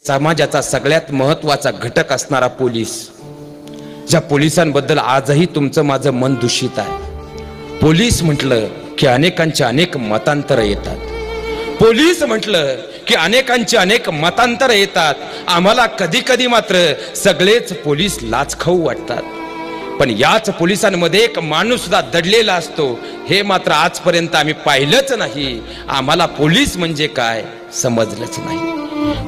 समाजाचा सगळ्यात महत्त्वाचा घटक असणारा पोलीस, ज्या पोलिसांबद्दल आजही तुमचं माझं मन दूषित आहे। पोलीस म्हटलं की अनेकांचे अनेक मतांतर येतात। पोलीस म्हटलं की अनेकांचे अनेक मतांतर येतात। आम्हाला कधी कधी मात्र सगळेच पोलीस लाचखाऊ वाटतात, पण याच पोलिसांमध्ये एक माणूस सुद्धा दडलेला असतो हे मात्र आजपर्यंत आम्ही पाहिलंच नाही। आम्हाला पोलीस म्हणजे काय समजलंच नाही।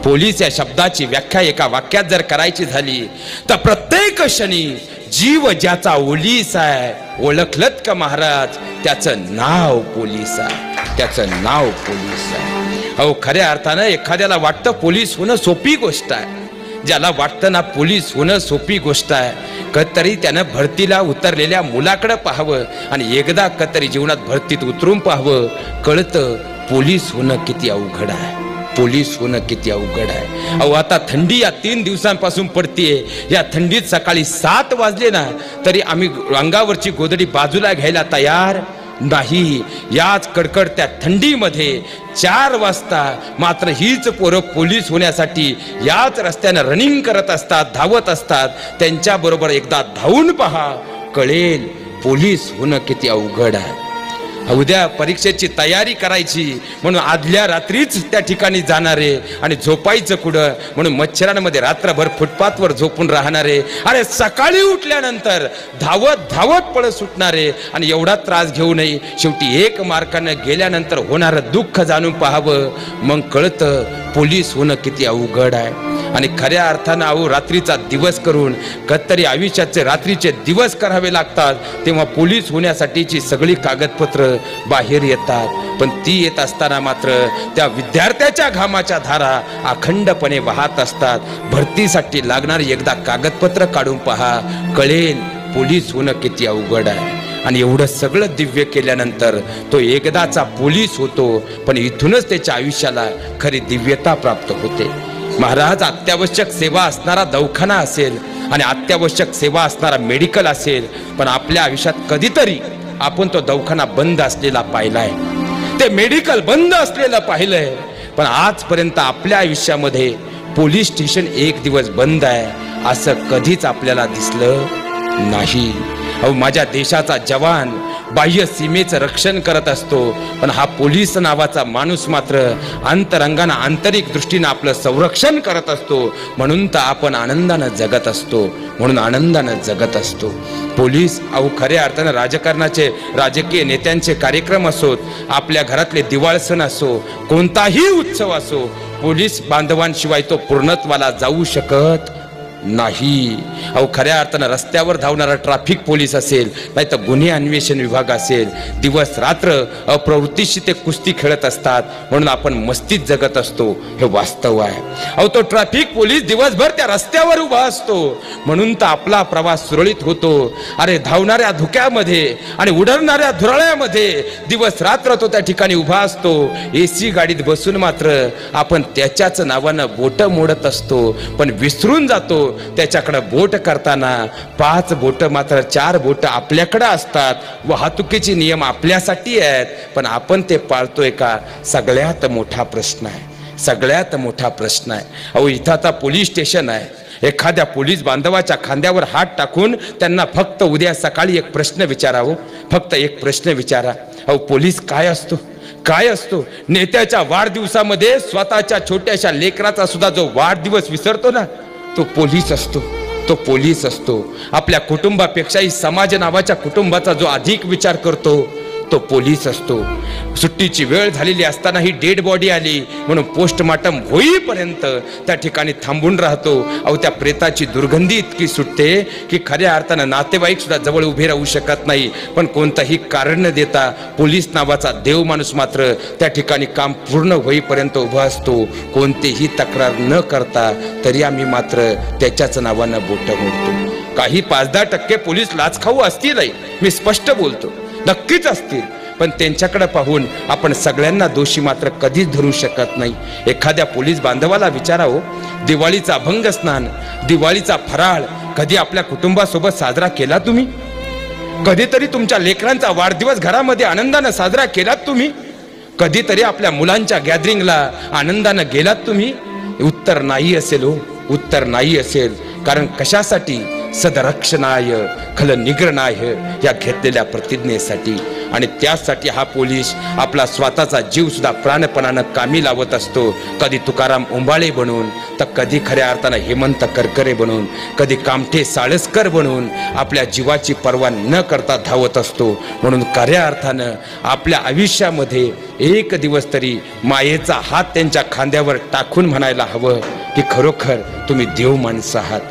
पोलीस या शब्दाची व्याख्या एका वाक्यात जर करायची झाली तर प्रत्येक क्षणी जीव ज्याचा ओलीस आहे, ओळखलत का महाराज, त्याचं नाव पोलीस आहे, त्याचं नाव पोलीस आहे। अहो खऱ्या अर्थानं एखाद्याला वाटतं पोलीस होणं सोपी गोष्ट आहे, ज्याला वाटतं ना पोलीस होणं सोपी गोष्ट आहे, कधीतरी त्यानं भरतीला उतरलेल्या मुलाकडे पाहावं आणि एकदा कधीतरी जीवनात भरतीत उतरून पाहावं, कळतं पोलीस होणं किती अवघड आहे, पोलीस होणं किती अवघड आहे। अहो आता थंडी या 3 दिवसांपासून पडतीये। या थंडीत सकाळी 7 वाजले ना तरी आम्ही अंगावरची गोधडी बाजूला घ्यायला तयार नाही। याच कडकडत्या थंडीमध्ये 4 वाजता मात्र हीच पोरं पोलीस होण्यासाठी याच रस्त्याने रनिंग करत असतात, धावत असतात। त्यांच्या बरोबर एकदा धावून पहा, कळेल पोलीस होणं किती अवघड आहे। उद्या परीक्षेची तयारी करायची म्हणून आदल्या रात्रीच त्या ठिकाणी जाणारे आणि झोपायचं कुठं म्हणून मच्छरांमध्ये रात्रभर फुटपाथवर झोपून राहणारे, अरे सकाळी उठल्यानंतर धावत धावत पळत सुटणारे आणि एवढा त्रास घेऊ नये। शेवटी 1 मार्कानं गेल्यानंतर होणारं दुःख जाणून पाहावं, मग कळतं पोलीस होणं किती अवघड आहे। आणि खऱ्या अर्थानं अहो रात्रीचा दिवस करून कधीतरी आयुष्याचे रात्रीचे दिवस करावे लागतात, तेव्हा पोलीस होण्यासाठीची सगळी कागदपत्र बाहेर येतात। पण ती येत असताना मात्र त्या विद्यार्थ्याच्या घामाच्या धारा अखंडपणे वाहत असतात। भरतीसाठी लागणारी एकदा कागदपत्र काढून पहा, कळेल पोलीस होणं किती अवघड आहे। आणि एवढं सगळं दिव्य केल्यानंतर तो एकदाचा पोलीस होतो, पण इथूनच त्याच्या आयुष्याला खरी दिव्यता प्राप्त होते। महाराज अत्यावश्यक सेवा असणारा दवाखाना असेल आणि अत्यावश्यक सेवा असणारा मेडिकल असेल, पण आपल्या आयुष्यात कधीतरी आपण तो दवाखाना बंद असलेला पाहिलाय, ते मेडिकल बंद असलेलं पाहिलंय, पण आजपर्यंत आपल्या आयुष्यामध्ये पोलीस स्टेशन 1 दिवस बंद आहे असं कधीच आपल्याला दिसलं नाही। अहो माझ्या देशाचा जवान बाह्य सीमेचं रक्षण करत असतो, पण हा पोलीस नावाचा माणूस मात्र अंतरंगानं आंतरिक दृष्टीनं आपलं संरक्षण करत असतो, म्हणून तर आपण आनंदानं जगत असतो, म्हणून आनंदानं जगत असतो। पोलीस अहो खऱ्या अर्थानं राजकारणाचे राजकीय नेत्यांचे कार्यक्रम असोत, आपल्या घरातले दिवाळ सण असो, कोणताही उत्सव असो, पोलीस बांधवांशिवाय तो पूर्णत्वाला जाऊ शकत नाही। अहो खऱ्या अर्थानं रस्त्यावर धावणारा ट्रॅफिक पोलीस असेल, नाही तर गुन्हे अन्वेषण विभाग असेल, दिवस रात्र अप्रवृत्तीशी ते कुस्ती खेळत असतात, म्हणून आपण मस्तीत जगत असतो, हे वास्तव आहे। अहो तो ट्रॅफिक पोलीस दिवसभर त्या रस्त्यावर उभा असतो, म्हणून तर आपला प्रवास सुरळीत होतो। अरे धावणाऱ्या धुक्यामध्ये आणि उडवणाऱ्या धुराळ्यामध्ये दिवस रात्र तो त्या ठिकाणी उभा असतो। AC गाडीत बसून मात्र आपण त्याच्याच नावानं बोट मोडत असतो, पण विसरून जातो त्याच्याकडे बोट करताना 5 बोट मात्र 4 बोट आपल्याकडे असतात। वाहतुकीचे नियम आपल्यासाठी आहेत, पण आपण ते पाळतोय का, सगळ्यात मोठा प्रश्न आहे, सगळ्यात मोठा प्रश्न आहे। अहो इथं आता पोलीस स्टेशन आहे, एखाद्या पोलीस बांधवाच्या खांद्यावर हात टाकून त्यांना फक्त उद्या सकाळी एक प्रश्न विचारावं, फक्त एक प्रश्न विचारा, अहो पोलीस काय असतो, काय असतो? नेत्याच्या वाढदिवसामध्ये स्वतःच्या छोट्याशा लेकराचा सुद्धा जो वाढदिवस विसरतो ना, तो पोलीस असतो, तो पोलीस असतो। आपल्या कुटुंबापेक्षाही समाज नावाच्या कुटुंबाचा जो अधिक विचार करतो तो पोलीस असतो। सुट्टीची वेळ झालेली असतानाही डेड बॉडी आली म्हणून पोस्टमार्टम होईपर्यंत त्या ठिकाणी थांबून राहतो। अहो त्या प्रेताची दुर्गंधी इतकी सुटते की खऱ्या अर्थानं नातेवाईक सुद्धा जवळ उभे राहू शकत नाही, पण कोणताही कारण न देता पोलीस नावाचा देव माणूस मात्र त्या ठिकाणी काम पूर्ण होईपर्यंत उभा असतो, कोणतीही तक्रार न करता। तरी आम्ही मात्र त्याच्याच नावानं बोट मोडतो। काही 5-10% पोलीस लाचखाऊ असतीलही, मी स्पष्ट बोलतो, नक्कीच असतील, पण त्यांच्याकडे पाहून आपण सगळ्यांना दोषी मात्र कधीच धरू शकत नाही। एखाद्या पोलीस बांधवाला विचारावं, दिवाळीचा अभंग स्नान, दिवाळीचा फराळ कधी आपल्या कुटुंबासोबत साजरा केला तुम्ही? कधीतरी तुमच्या लेकरांचा वाढदिवस घरामध्ये आनंदानं साजरा केलात तुम्ही? कधीतरी आपल्या मुलांच्या गॅदरिंगला आनंदानं गेलात तुम्ही? उत्तर नाही असेल हो, उत्तर नाही असेल. कारण कशासाठी? सदरक्षणाय खल निग्रणाय या घेतलेल्या प्रतिज्ञेसाठी. आणि त्यासाठी हा पोलीस आपला स्वतःचा जीव सुद्धा प्राणपणानं कामी लावत असतो. कधी तुकाराम उंबाळे बनून, तर कधी खऱ्या अर्थानं हेमंत करकरे बनून, कधी कामठे साळसकर बनून आपल्या जीवाची पर्वा न करता धावत असतो. म्हणून खऱ्या अर्थानं आपल्या आयुष्यामध्ये एक दिवस तरी मायेचा हात त्यांच्या खांद्यावर टाकून म्हणायला हवं की खरोखर तुम्ही देव माणसं आहात.